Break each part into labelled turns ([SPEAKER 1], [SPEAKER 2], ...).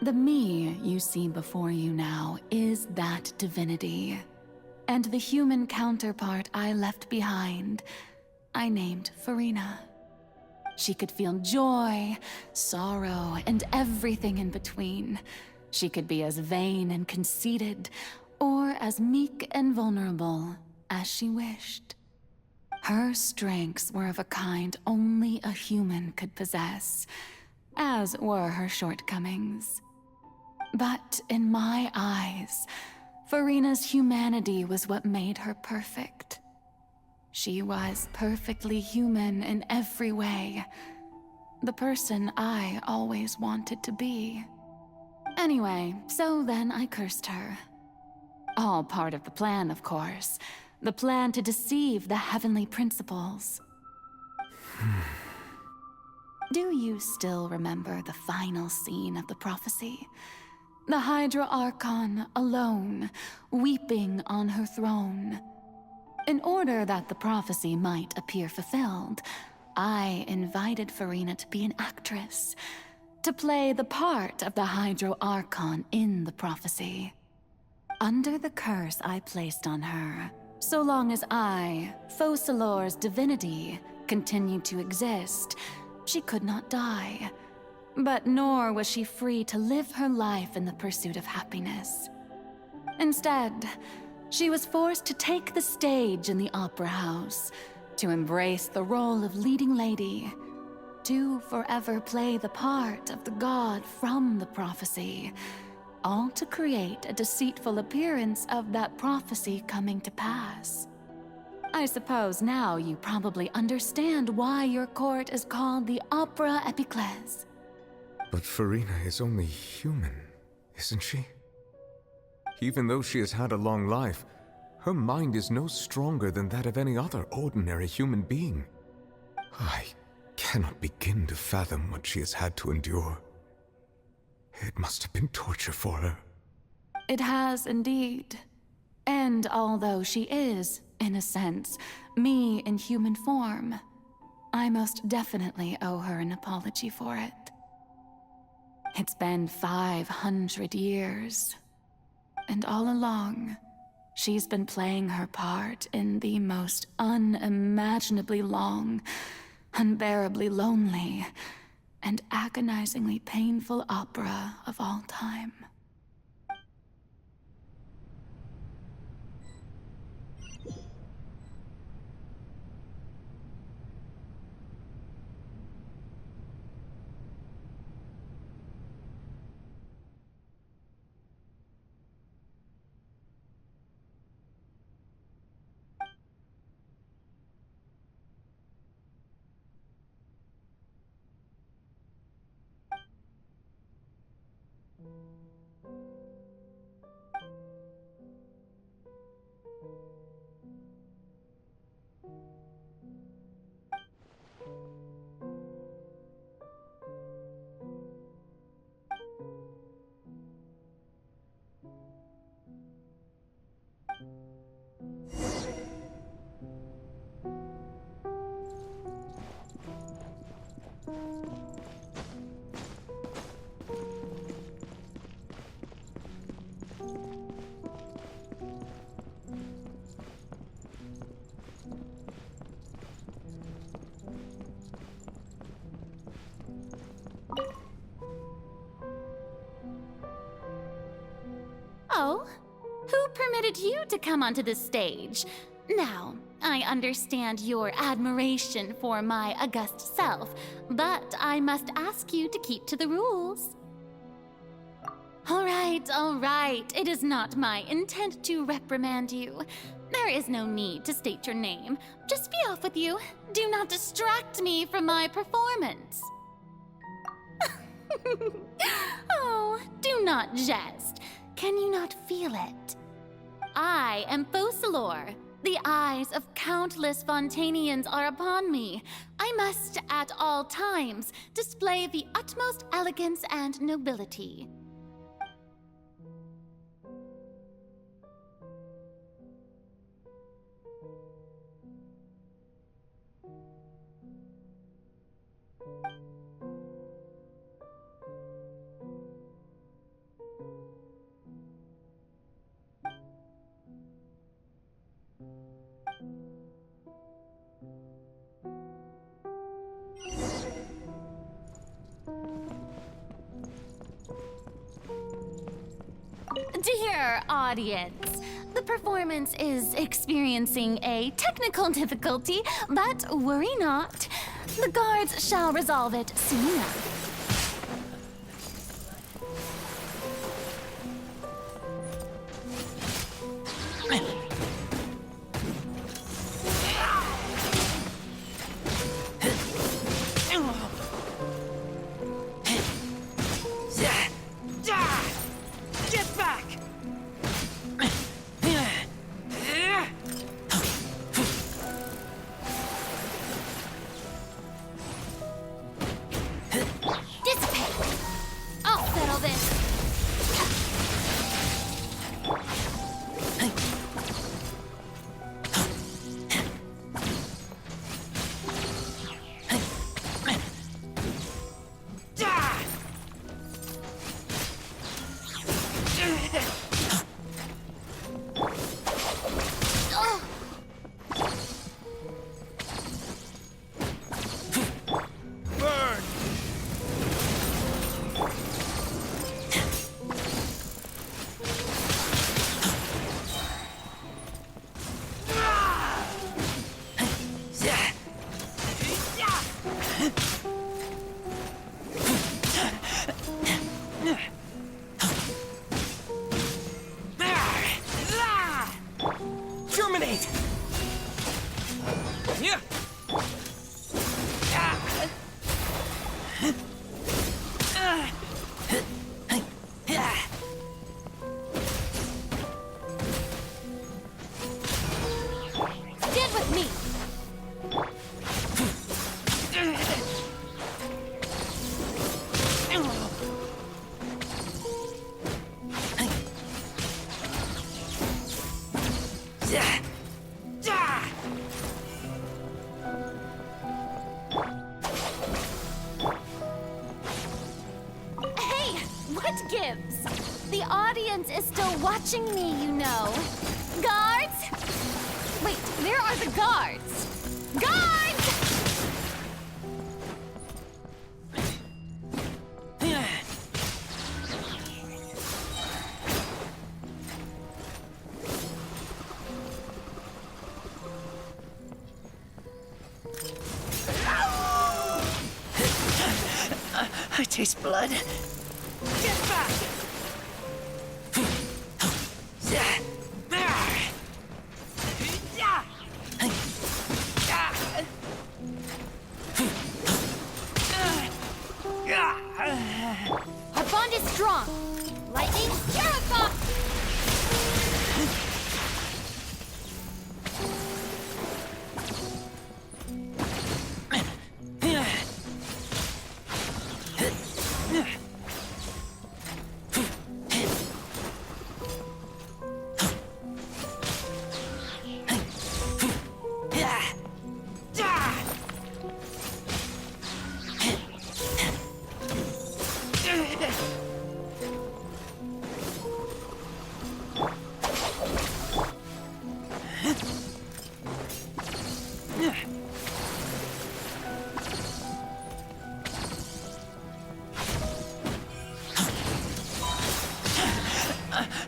[SPEAKER 1] The me you see before you now is that divinity. And the human counterpart I left behind, I named Farina. She could feel joy, sorrow, and everything in between. She could be as vain and conceited, or as meek and vulnerable as she wished. Her strengths were of a kind only a human could possess, as were her shortcomings. But in my eyes, Farina's humanity was what made her perfect. She was perfectly human in every way. The person I always wanted to be. Anyway, so then I cursed her. All part of the plan, of course. The plan to deceive the heavenly principles. Do you still remember the final scene of the prophecy? The Hydra Archon alone, weeping on her throne. In order that the prophecy might appear fulfilled, I invited Farina to be an actress, to play the part of the Hydra Archon in the prophecy. Under the curse I placed on her, so long as I, Fosilor's divinity, continued to exist, she could not die. But nor was she free to live her life in the pursuit of happiness. Instead, she was forced to take the stage in the opera house, to embrace the role of leading lady, to forever play the part of the god from the prophecy, all to create a deceitful appearance of that prophecy coming to pass. I suppose now you probably understand why your court is called the Opera Epiclese.
[SPEAKER 2] But Farina is only human, isn't she? Even though she has had a long life, her mind is no stronger than that of any other ordinary human being. I cannot begin to fathom what she has had to endure. It must have been torture for her.
[SPEAKER 1] It has indeed. And although she is, in a sense, me in human form, I most definitely owe her an apology for it. It's been 500 years, and all along, she's been playing her part in the most unimaginably long, unbearably lonely, and agonizingly painful opera of all time.
[SPEAKER 3] Oh, who permitted you to come onto the stage? Now, I understand your admiration for my august self, but I must ask you to keep to the rules. All right. It is not my intent to reprimand you. There is no need to state your name. Just be off with you. Do not distract me from my performance. Oh, do not jest. Can you not feel it? I am Fosilor. The eyes of countless Fontanians are upon me. I must, at all times, display the utmost elegance and nobility. dear audience. The performance is experiencing a technical difficulty, but worry not. The guards shall resolve it soon enough.
[SPEAKER 4] Get back!
[SPEAKER 3] Dissipate! I'll settle this.
[SPEAKER 4] Burn! Terminate! Yeah.
[SPEAKER 3] Stand with me. Hey, what gives? The audience is still watching me, you know. Guards? Wait, where are the guards? Guards!
[SPEAKER 4] I taste blood. Get back!
[SPEAKER 3] Our bond is strong. Lightning, terrify!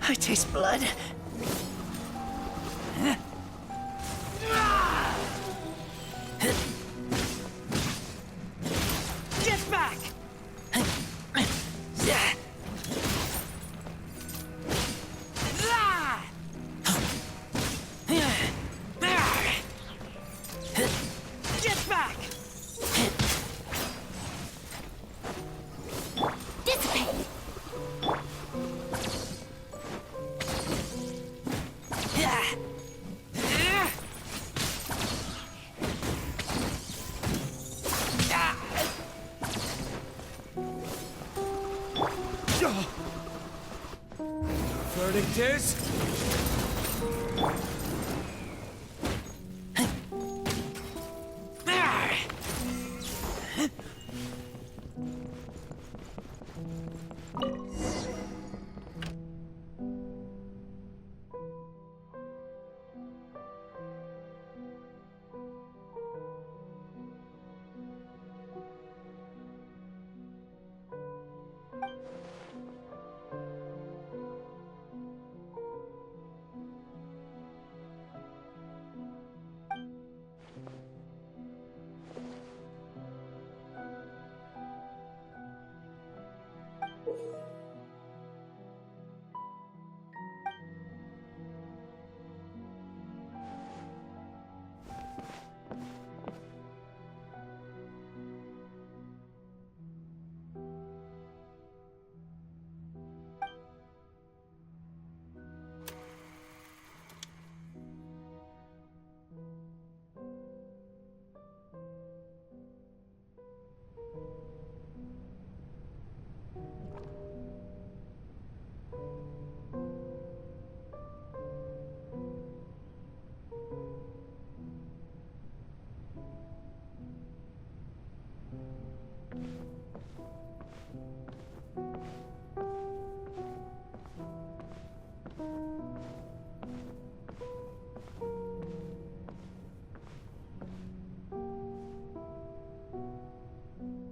[SPEAKER 4] I taste blood. Get back! Get back!
[SPEAKER 3] Dissipate!
[SPEAKER 4] Verdict is...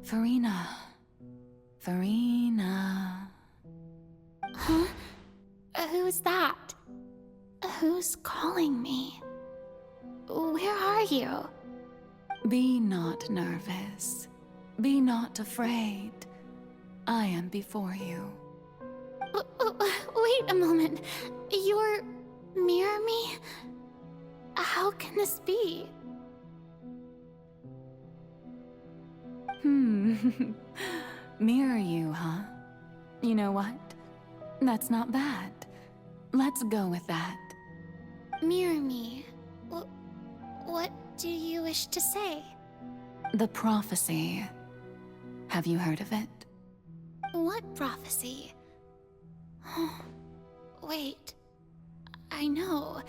[SPEAKER 1] Farina. Farina.
[SPEAKER 3] Huh? Who's that? Who's calling me? Where are you?
[SPEAKER 1] Be not nervous. Be not afraid. I am before you.
[SPEAKER 3] Wait a moment. You're near me? How can this be?
[SPEAKER 1] Mirror you, huh? You know what? That's not bad. Let's go with that.
[SPEAKER 3] Mirror me? What do you wish to say?
[SPEAKER 1] The prophecy. Have you heard of it?
[SPEAKER 3] What prophecy? Wait. I know.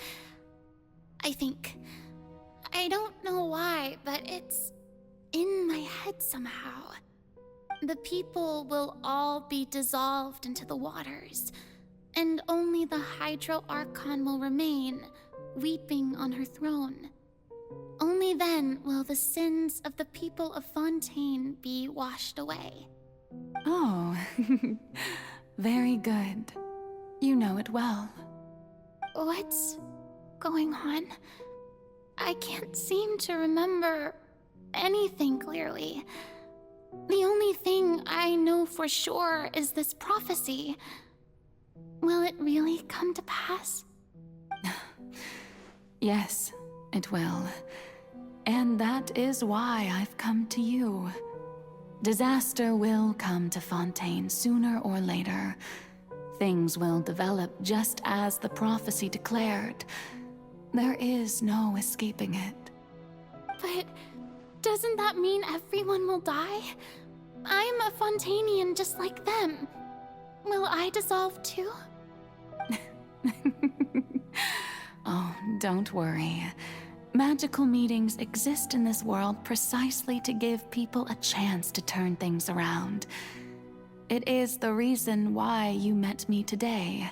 [SPEAKER 3] I think. I don't know why, but it's in my head somehow. The people will all be dissolved into the waters, and only the Hydro Archon will remain, weeping on her throne. Only then will the sins of the people of Fontaine be washed away.
[SPEAKER 1] Oh, very good. You know it well.
[SPEAKER 3] What's going on? I can't seem to remember anything clearly. The only thing I know for sure is this prophecy. Will it really come to pass?
[SPEAKER 1] Yes, it will. And that is why I've come to you. Disaster will come to Fontaine sooner or later. Things will develop just as the prophecy declared. There is no escaping it.
[SPEAKER 3] But doesn't that mean everyone will die? I'm a Fontainian just like them. Will I dissolve too?
[SPEAKER 1] Oh, don't worry. Magical meetings exist in this world precisely to give people a chance to turn things around. It is the reason why you met me today.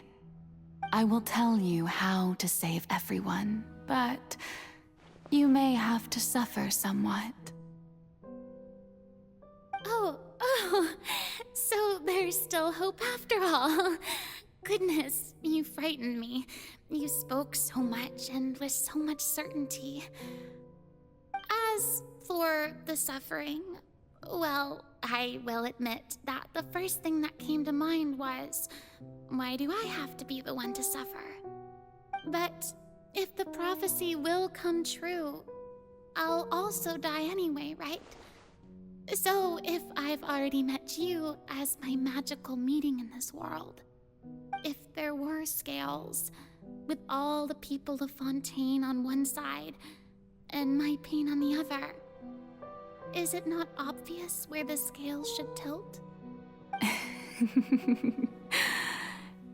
[SPEAKER 1] I will tell you how to save everyone, but you may have to suffer somewhat.
[SPEAKER 3] Oh, so there's still hope after all. Goodness, you frightened me. You spoke so much and with so much certainty. As for the suffering, well, I will admit that the first thing that came to mind was, why do I have to be the one to suffer? But if the prophecy will come true, I'll also die anyway, right? So if I've already met you as my magical meeting in this world, if there were scales, with all the people of Fontaine on one side and my pain on the other, is it not obvious where the scales should tilt?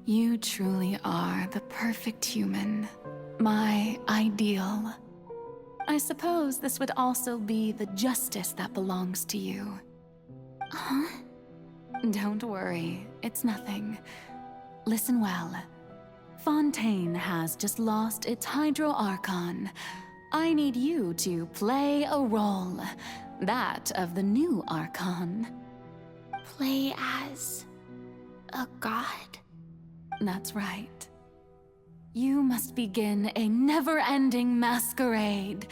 [SPEAKER 1] You truly are the perfect human, my ideal. I suppose this would also be the justice that belongs to you.
[SPEAKER 3] Huh?
[SPEAKER 1] Don't worry, it's nothing. Listen well. Fontaine has just lost its Hydro Archon. I need you to play a role, that of the new Archon.
[SPEAKER 3] Play as a god?
[SPEAKER 1] That's right. You must begin a never-ending masquerade.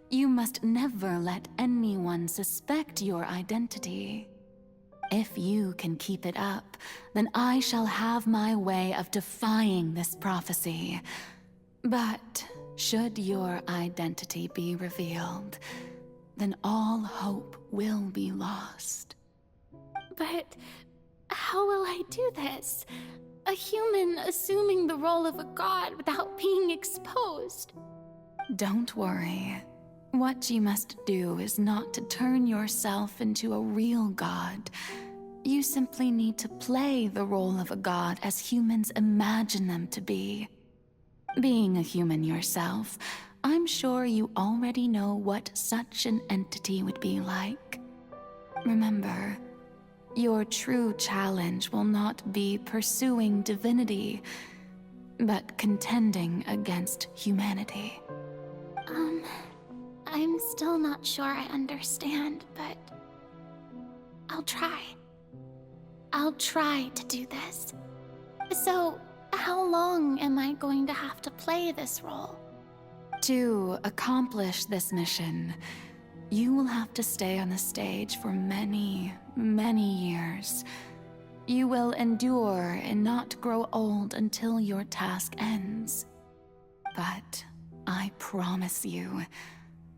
[SPEAKER 1] You must never let anyone suspect your identity. If you can keep it up, then I shall have my way of defying this prophecy. But should your identity be revealed, then all hope will be lost.
[SPEAKER 3] But how will I do this? A human assuming the role of a god without being exposed.
[SPEAKER 1] Don't worry. What you must do is not to turn yourself into a real god. You simply need to play the role of a god as humans imagine them to be. Being a human yourself, I'm sure you already know what such an entity would be like. Remember, Your true challenge will not be pursuing divinity, but contending against humanity.
[SPEAKER 3] I'm still not sure I understand, but I'll try. I'll try to do this. So, how long am I going to have to play this role?
[SPEAKER 1] To accomplish this mission, you will have to stay on the stage for many, many years. You will endure and not grow old until your task ends. But I promise you,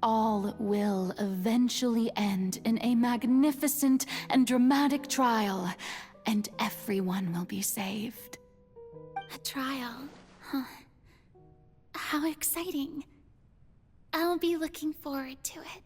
[SPEAKER 1] all will eventually end in a magnificent and dramatic trial, and everyone will be saved.
[SPEAKER 3] A trial, huh? How exciting. I'll be looking forward to it.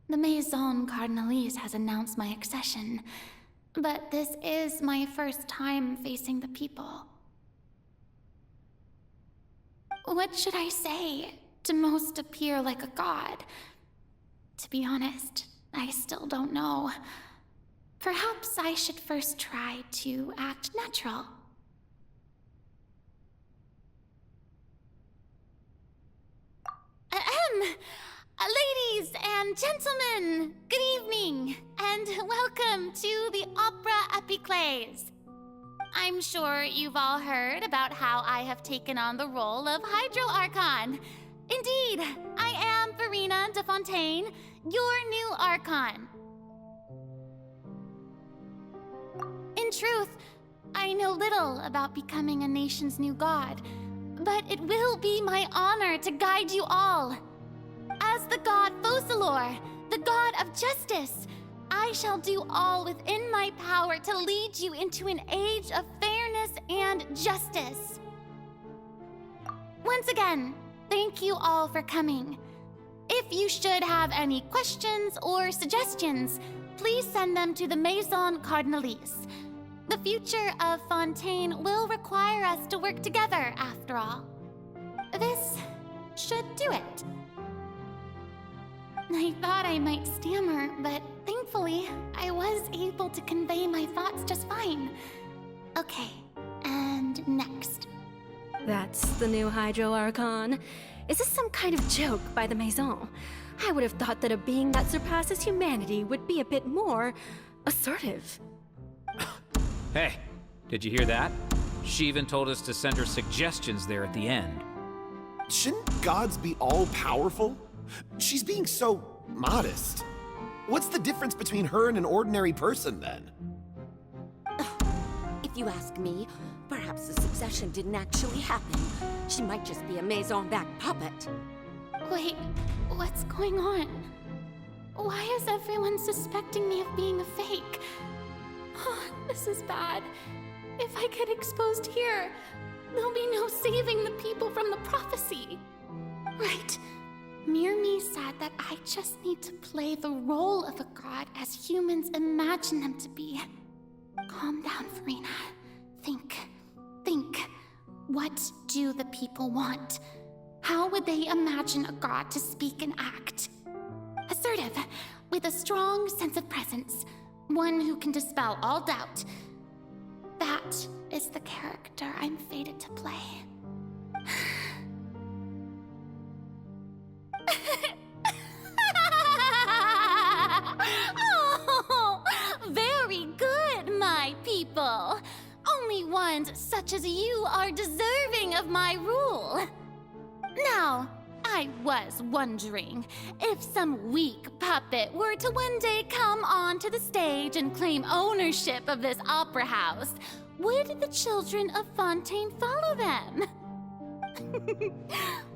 [SPEAKER 3] The Maison Cardinalise has announced my accession, but this is my first time facing the people. What should I say to most appear like a god? To be honest, I still don't know. Perhaps I should first try to act natural. Ladies and gentlemen, good evening, and welcome to the Opera Epiclese. I'm sure you've all heard about how I have taken on the role of Hydro Archon. Indeed, I am Verena de Fontaine, your new Archon. In truth, I know little about becoming a nation's new god, but it will be my honor to guide you all. As the god Focalor, the god of justice, I shall do all within my power to lead you into an age of fairness and justice. Once again, thank you all for coming. If you should have any questions or suggestions, please send them to the Maison Cardinalise. The future of Fontaine will require us to work together, after all. This should do it. I thought I might stammer, but thankfully, I was able to convey my thoughts just fine. Okay, and next.
[SPEAKER 5] That's the new Hydro Archon. Is this some kind of joke by the Maison? I would have thought that a being that surpasses humanity would be a bit more assertive.
[SPEAKER 6] Hey, did you hear that? She even told us to send her suggestions there at the end.
[SPEAKER 7] Shouldn't gods be all-powerful? She's being so modest. What's the difference between her and an ordinary person, then?
[SPEAKER 8] If you ask me, perhaps the succession didn't actually happen. She might just be a Maison-backed puppet.
[SPEAKER 3] Wait, what's going on? Why is everyone suspecting me of being a fake? Oh, this is bad. If I get exposed here, there'll be no saving the people from the prophecy. Right. Mirmi said that I just need to play the role of a god as humans imagine them to be. Calm down, Verena. Think. What do the people want? How would they imagine a god to speak and act? Assertive, with a strong sense of presence. One who can dispel all doubt. That is the character I'm fated to play. Oh, very good, my people. Only ones such as you are deserving of my rule. Now, I was wondering if some weak puppet were to one day come onto the stage and claim ownership of this opera house, would the children of Fontaine follow them?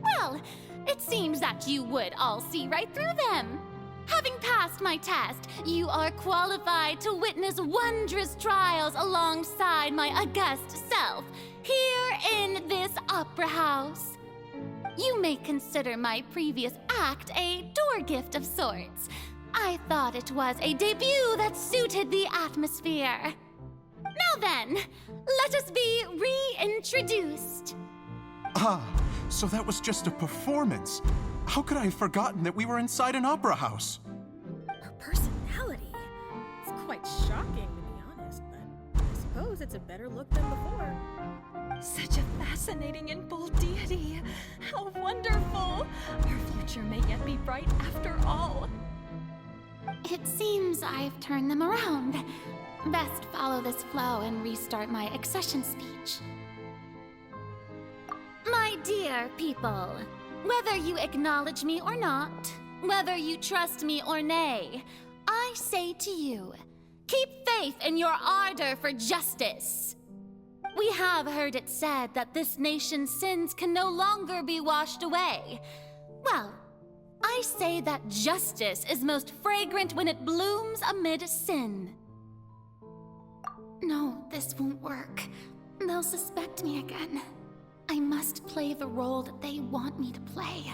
[SPEAKER 3] Well, it seems that you would all see right through them. Having passed my test, you are qualified to witness wondrous trials alongside my august self, here in this opera house. You may consider my previous act a door gift of sorts. I thought it was a debut that suited the atmosphere. Now then, let us be reintroduced.
[SPEAKER 9] Ah, so that was just a performance. How could I have forgotten that we were inside an opera house?
[SPEAKER 10] Her personality? It's quite shocking, to be honest, but I suppose it's a better look than before.
[SPEAKER 11] Such a fascinating and bold deity. How wonderful! Our future may yet be bright after all.
[SPEAKER 3] It seems I've turned them around. Best follow this flow and restart my accession speech. My dear people, whether you acknowledge me or not, whether you trust me or nay, I say to you, keep faith in your ardor for justice. We have heard it said that this nation's sins can no longer be washed away. Well, I say that justice is most fragrant when it blooms amid sin. No, this won't work. They'll suspect me again. I must play the role that they want me to play.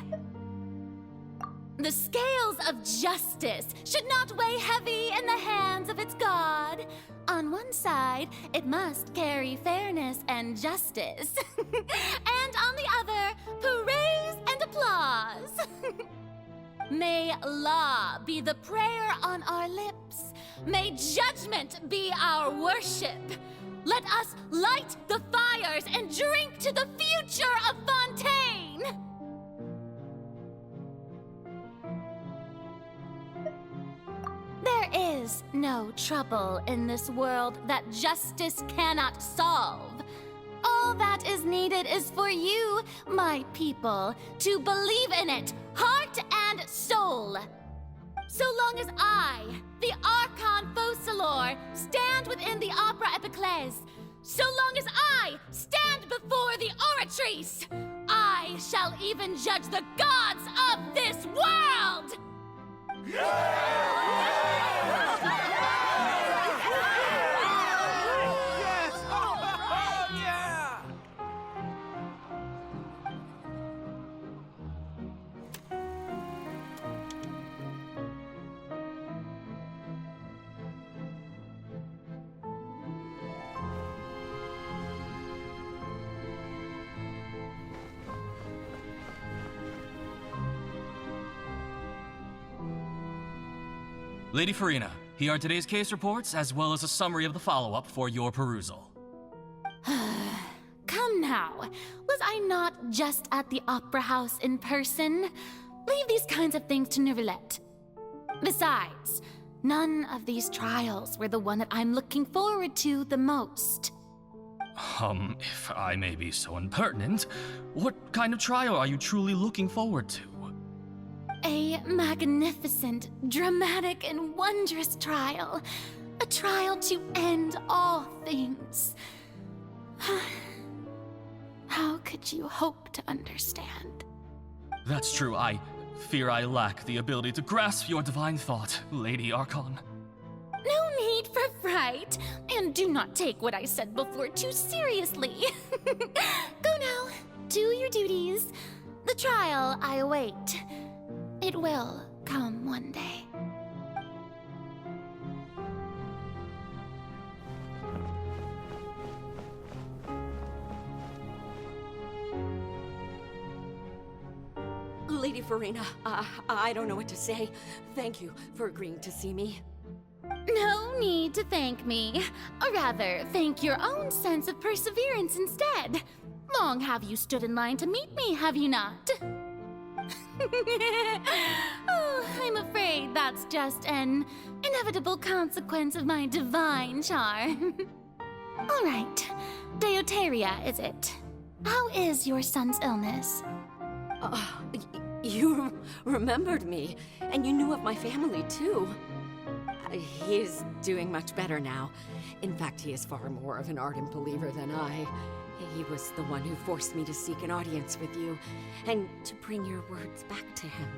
[SPEAKER 3] The scales of justice should not weigh heavy in the hands of its god. On one side, it must carry fairness and justice. And on the other, praise and applause. May law be the prayer on our lips. May judgment be our worship. Let us light the fires and drink to the future of Fontaine! There is no trouble in this world that justice cannot solve. All that is needed is for you, my people, to believe in it, heart and soul. So long as I, the Archon Focalor, stand within the Opera Epiclese, so long as I stand before the Oratrice, I shall even judge the gods of this world!
[SPEAKER 12] Lady Farina, here are today's case reports, as well as a summary of the follow-up for your perusal.
[SPEAKER 3] Come now, was I not just at the Opera House in person? Leave these kinds of things to Neuvillette. Besides, none of these trials were the one that I'm looking forward to the most.
[SPEAKER 12] If I may be so impertinent, what kind of trial are you truly looking forward to?
[SPEAKER 3] A magnificent, dramatic, and wondrous trial. A trial to end all things. How could you hope to understand?
[SPEAKER 12] That's true. I fear I lack the ability to grasp your divine thought, Lady Archon.
[SPEAKER 3] No need for fright, and do not take what I said before too seriously. Go now, do your duties. The trial I await. It will come one day.
[SPEAKER 8] Lady Farina, I don't know what to say. Thank you for agreeing to see me.
[SPEAKER 3] No need to thank me. Or rather, thank your own sense of perseverance instead. Long have you stood in line to meet me, have you not? Oh, I'm afraid that's just an inevitable consequence of my divine charm. All right, Deoteria, is it? How is your son's illness?
[SPEAKER 8] You remembered me, and you knew of my family, too. He is doing much better now. In fact, he is far more of an ardent believer than I. He was the one who forced me to seek an audience with you, and to bring your words back to him.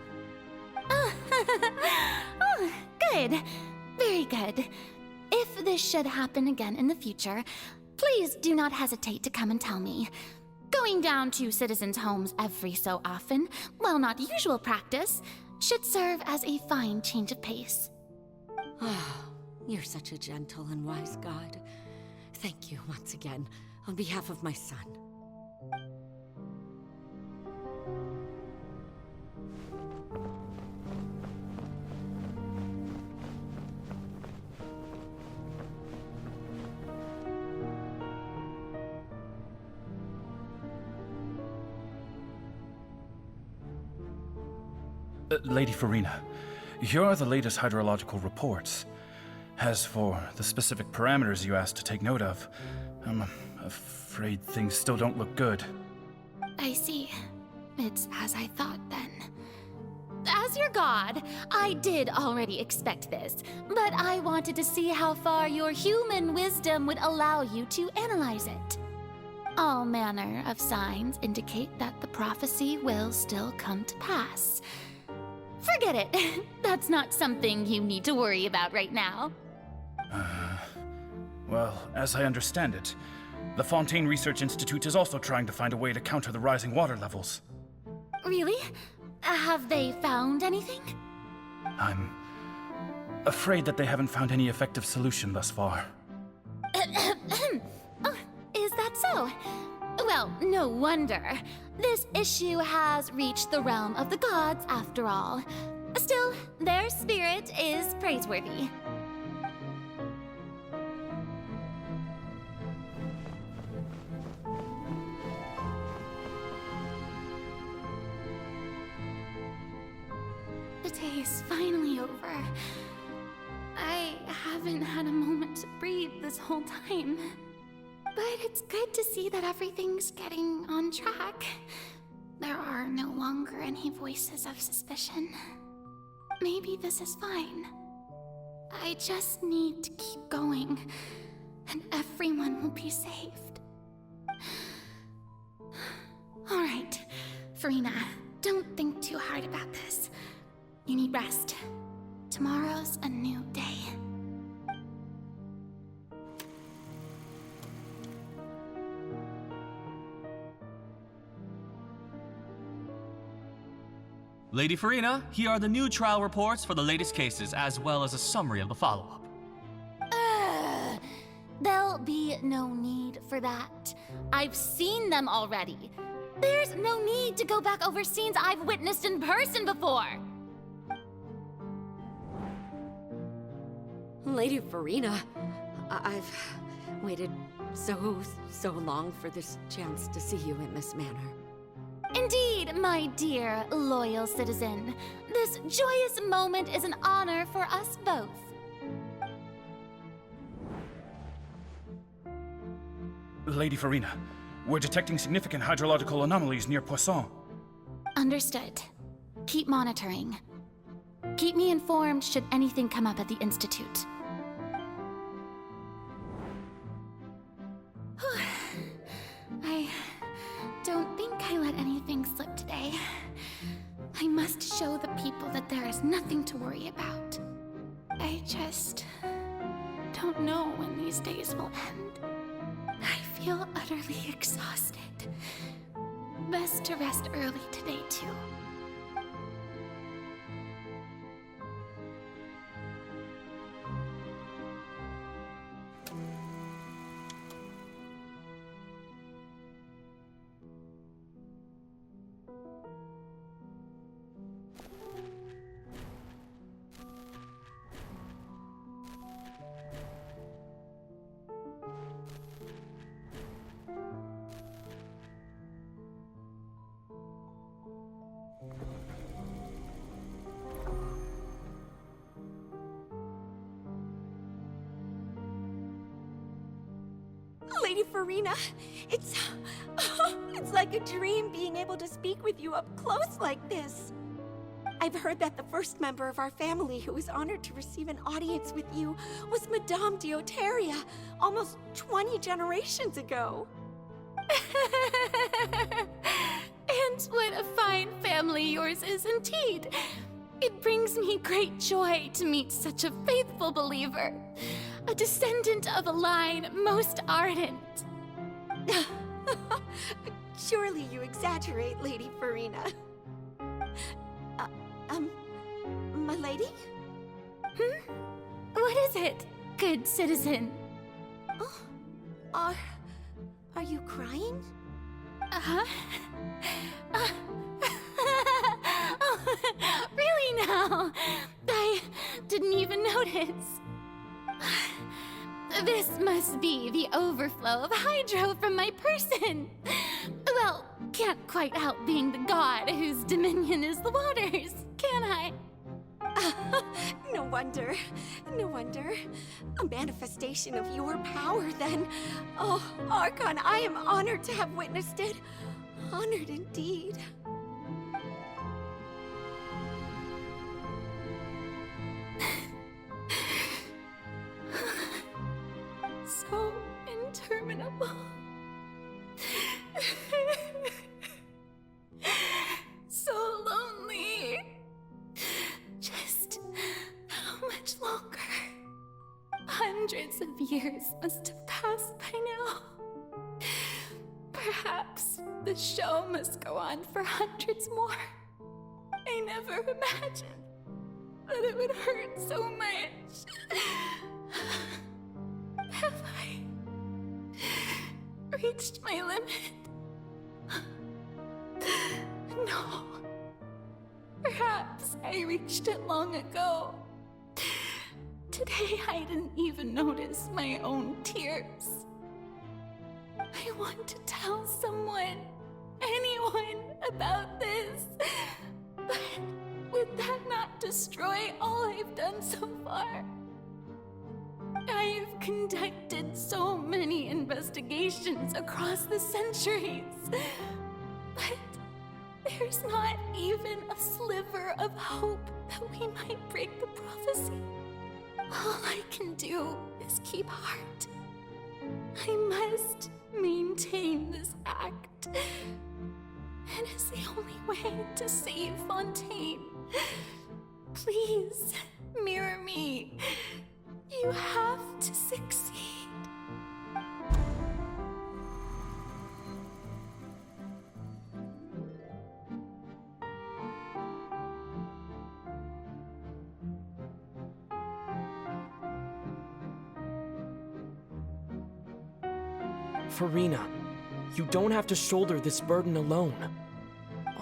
[SPEAKER 3] Oh, good. Very good. If this should happen again in the future, please do not hesitate to come and tell me. Going down to citizens' homes every so often, while not usual practice, should serve as a fine change of pace.
[SPEAKER 8] Oh, you're such a gentle and wise God. Thank you once again, on behalf of my son.
[SPEAKER 12] Lady Farina, here are the latest hydrological reports. As for the specific parameters you asked to take note of, I'm afraid things still don't look good.
[SPEAKER 3] I see. It's as I thought then. As your god, I did already expect this, but I wanted to see how far your human wisdom would allow you to analyze it. All manner of signs indicate that the prophecy will still come to pass. Forget it. That's not something you need to worry about right now.
[SPEAKER 12] Well, as I understand it, the Fontaine Research Institute is also trying to find a way to counter the rising water levels.
[SPEAKER 3] Really? Have they found anything?
[SPEAKER 12] I'm afraid that they haven't found any effective solution thus far.
[SPEAKER 3] Oh, is that so? Well, no wonder. This issue has reached the realm of the gods, after all. Still, their spirit is praiseworthy. The day is finally over. I haven't had a moment to breathe this whole time. But it's good to see that everything's getting on track. There are no longer any voices of suspicion. Maybe this is fine. I just need to keep going, and everyone will be saved. All right, Farina, don't think too hard about this. You need rest. Tomorrow's a new day.
[SPEAKER 12] Lady Farina, here are the new trial reports for the latest cases, as well as a summary of the follow-up.
[SPEAKER 3] There'll be no need for that. I've seen them already. There's no need to go back over scenes I've witnessed in person before.
[SPEAKER 8] Lady Farina, I've waited so long for this chance to see you in this manner.
[SPEAKER 3] Indeed, my dear, loyal citizen. This joyous moment is an honor for us both.
[SPEAKER 12] Lady Farina, we're detecting significant hydrological anomalies near Poisson.
[SPEAKER 3] Understood. Keep monitoring. Keep me informed should anything come up at the Institute. I don't think I let anything slip today. I must show the people that there is nothing to worry about. I just don't know when these days will end. I feel utterly exhausted. Best to rest early today, too.
[SPEAKER 8] Lady Farina. It's like a dream being able to speak with you up close like this. I've heard that the first member of our family who was honored to receive an audience with you was Madame Dioteria, almost 20 generations ago.
[SPEAKER 3] And what a fine family yours is indeed. It brings me great joy to meet such a faithful believer, a descendant of a line most ardent.
[SPEAKER 8] Surely you exaggerate, Lady Farina. My lady?
[SPEAKER 3] What is it, good citizen?
[SPEAKER 8] Oh, are you crying?
[SPEAKER 3] Uh-huh. Really now? I didn't even notice. This must be the overflow of hydro from my person. Well, can't quite help being the god whose dominion is the waters, can I?
[SPEAKER 8] No wonder. No wonder. A manifestation of your power, then. Oh, Archon, I am honored to have witnessed it. Honored indeed.
[SPEAKER 3] So interminable. So lonely. Just how much longer? Hundreds of years must have passed by now. Perhaps the show must go on for hundreds more. I never imagined that it would hurt so much. Have I reached my limit? No. Perhaps I reached it long ago. Today I didn't even notice my own tears. I want to tell someone, anyone, about this. But would that not destroy all I've done so far? I've conducted so many investigations across the centuries, but there's not even a sliver of hope that we might break the prophecy. All I can do is keep heart. I must maintain this act. It is the only way to save Fontaine. Please, mirror me. You have to succeed.
[SPEAKER 13] Farina, you don't have to shoulder this burden alone.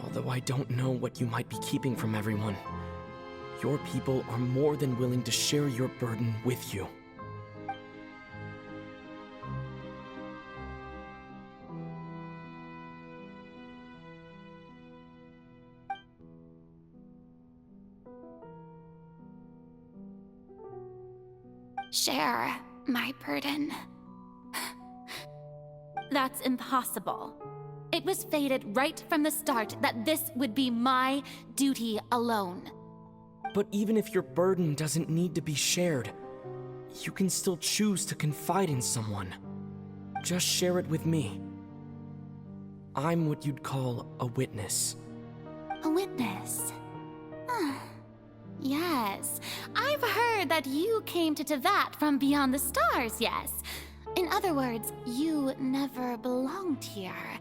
[SPEAKER 13] Although I don't know what you might be keeping from everyone, your people are more than willing to share your burden with you.
[SPEAKER 3] Share my burden. That's impossible. It was fated right from the start that this would be my duty alone.
[SPEAKER 13] But even if your burden doesn't need to be shared, you can still choose to confide in someone. Just share it with me. I'm what you'd call a witness.
[SPEAKER 3] A witness? Yes. I've heard that you came to Tevat from beyond the stars, yes. In other words, you never belonged here.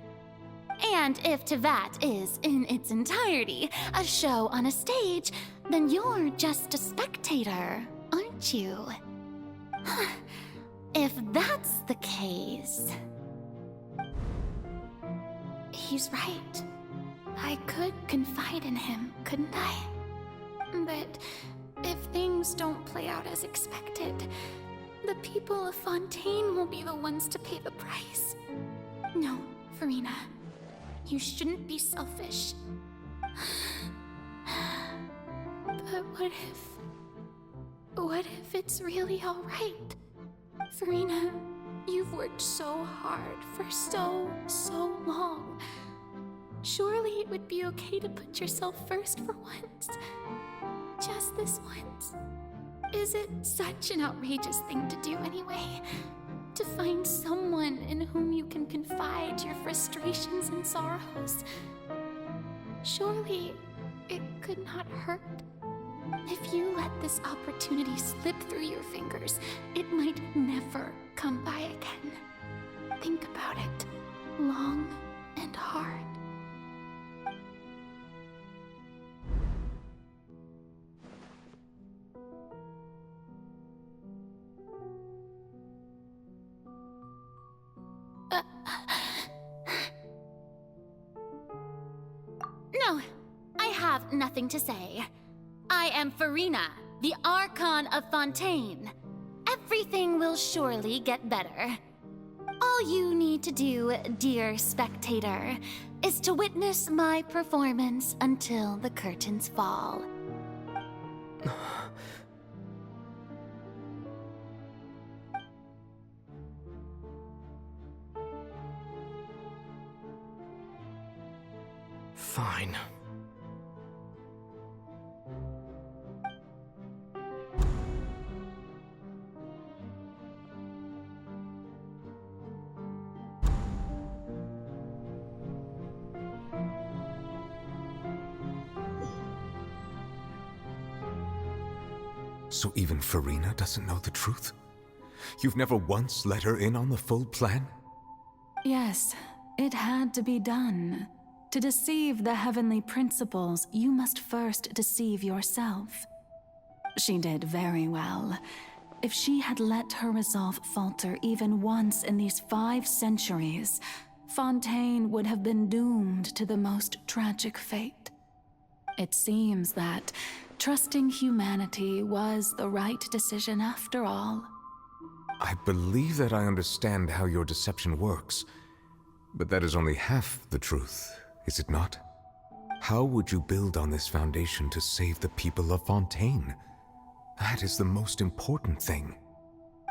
[SPEAKER 3] And if Tevat is, in its entirety, a show on a stage, then you're just a spectator, aren't you? If that's the case... He's right. I could confide in him, couldn't I? But if things don't play out as expected, the people of Fontaine will be the ones to pay the price. No, Farina. You shouldn't be selfish. But what if it's really all right? Farina,
[SPEAKER 1] You've worked so hard for so long. Surely it would be okay to put yourself first for once. Just this once. Is it such an outrageous thing to do anyway? To find someone in whom you can confide your frustrations and sorrows? Surely it could not hurt. If you let this opportunity slip through your fingers, it might never come by again. Think about it long and hard.
[SPEAKER 3] No, I have nothing to say. I am Farina, the Archon of Fontaine. Everything will surely get better. All you need to do, dear spectator, is to witness my performance until the curtains fall.
[SPEAKER 13] Fine.
[SPEAKER 2] So even Farina doesn't know the truth? You've never once let her in on the full plan?
[SPEAKER 1] Yes, it had to be done. To deceive the heavenly principles, you must first deceive yourself. She did very well. If she had let her resolve falter even once in these 5 centuries, Fontaine would have been doomed to the most tragic fate. It seems that trusting humanity was the right decision after all.
[SPEAKER 2] I believe that I understand how your deception works, but that is only half the truth, is it not? How would you build on this foundation to save the people of Fontaine? That is the most important thing.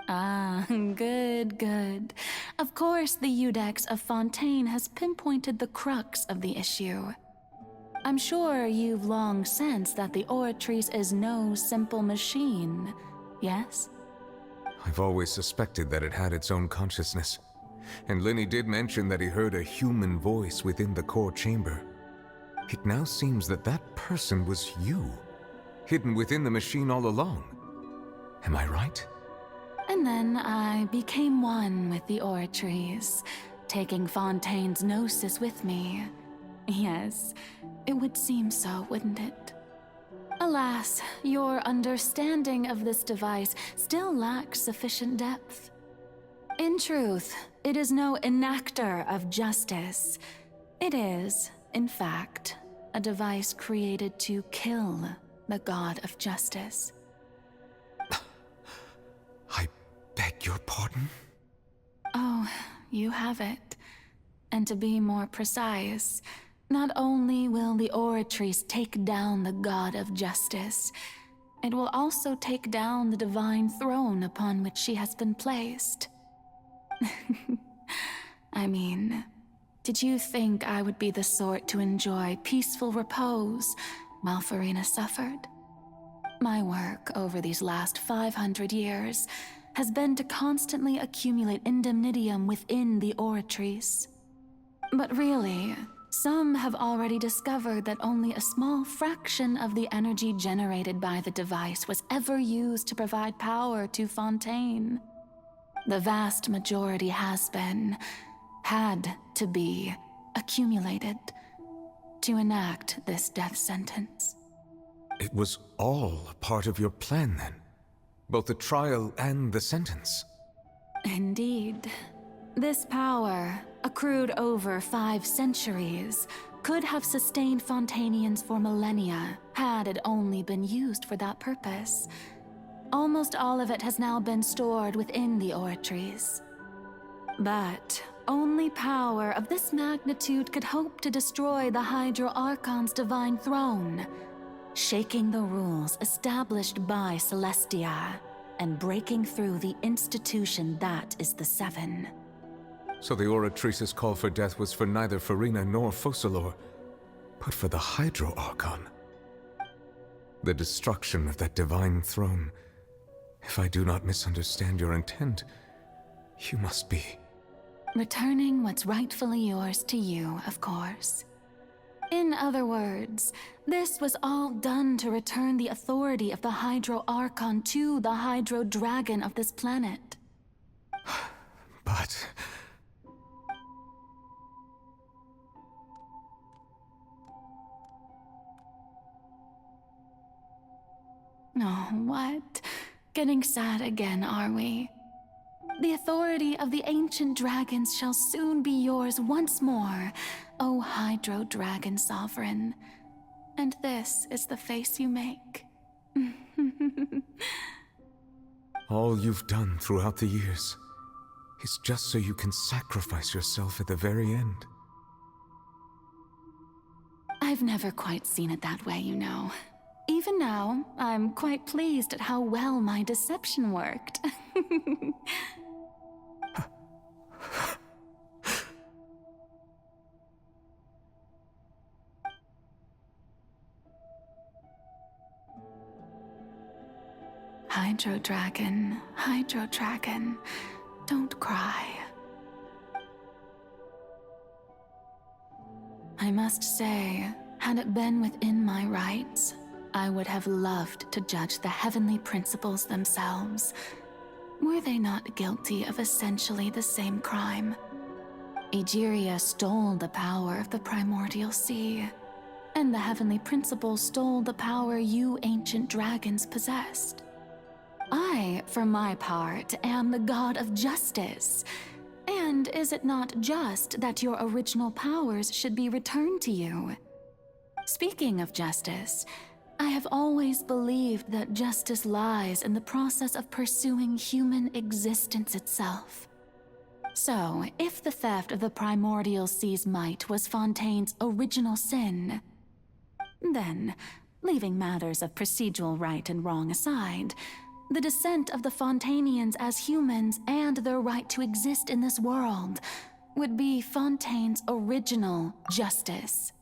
[SPEAKER 1] Ah, good. Of course, the Iudex of Fontaine has pinpointed the crux of the issue. I'm sure you've long sensed that the Oratrice is no simple machine, yes?
[SPEAKER 2] I've always suspected that it had its own consciousness, and Lenny did mention that he heard a human voice within the core chamber. It now seems that that person was you, hidden within the machine all along. Am I right?
[SPEAKER 1] And then I became one with the Oratrice, taking Fontaine's gnosis with me. Yes, it would seem so, wouldn't it? Alas, your understanding of this device still lacks sufficient depth. In truth, it is no enactor of justice. It is, in fact, a device created to kill the god of justice.
[SPEAKER 2] I beg your pardon?
[SPEAKER 1] Oh, you have it. And to be more precise, not only will the Oratrice take down the god of justice, it will also take down the divine throne upon which she has been placed. I mean, did you think I would be the sort to enjoy peaceful repose while Farina suffered? My work over these last 500 years has been to constantly accumulate indemnitium within the Oratrice. But really, some have already discovered that only a small fraction of the energy generated by the device was ever used to provide power to Fontaine. The vast majority had to be accumulated to enact this death sentence.
[SPEAKER 2] It was all a part of your plan then? Both the trial and the sentence?
[SPEAKER 1] Indeed. This power, accrued over 5 centuries, could have sustained Fontainians for millennia had it only been used for that purpose. Almost all of it has now been stored within the Oratrice. But only power of this magnitude could hope to destroy the Hydro Archon's divine throne, shaking the rules established by Celestia. and breaking through the institution that is the Seven.
[SPEAKER 2] So the Oratrice's call for death was for neither Farina nor Focalor, but for the Hydro Archon. The destruction of that divine throne. If I do not misunderstand your intent, you must be...
[SPEAKER 1] Returning what's rightfully yours to you, of course. In other words, this was all done to return the authority of the Hydro Archon to the Hydro Dragon of this planet.
[SPEAKER 2] But...
[SPEAKER 1] Oh, what? Getting sad again, are we? The authority of the ancient dragons shall soon be yours once more, O Hydro Dragon Sovereign. And this is the face you make.
[SPEAKER 2] All you've done throughout the years is just so you can sacrifice yourself at the very end.
[SPEAKER 1] I've never quite seen it that way, you know. Even now, I'm quite pleased at how well my deception worked. Hydro Dragon, don't cry. I must say, had it been within my rights, I would have loved to judge the heavenly principles themselves. Were they not guilty of essentially the same crime? Egeria stole the power of the primordial sea, and the heavenly principles stole the power you ancient dragons possessed. I, for my part, am the god of justice. And is it not just that your original powers should be returned to you? Speaking of justice, I have always believed that justice lies in the process of pursuing human existence itself. So, if the theft of the primordial sea's might was Fontaine's original sin, then, leaving matters of procedural right and wrong aside, the descent of the Fontanians as humans and their right to exist in this world would be Fontaine's original justice.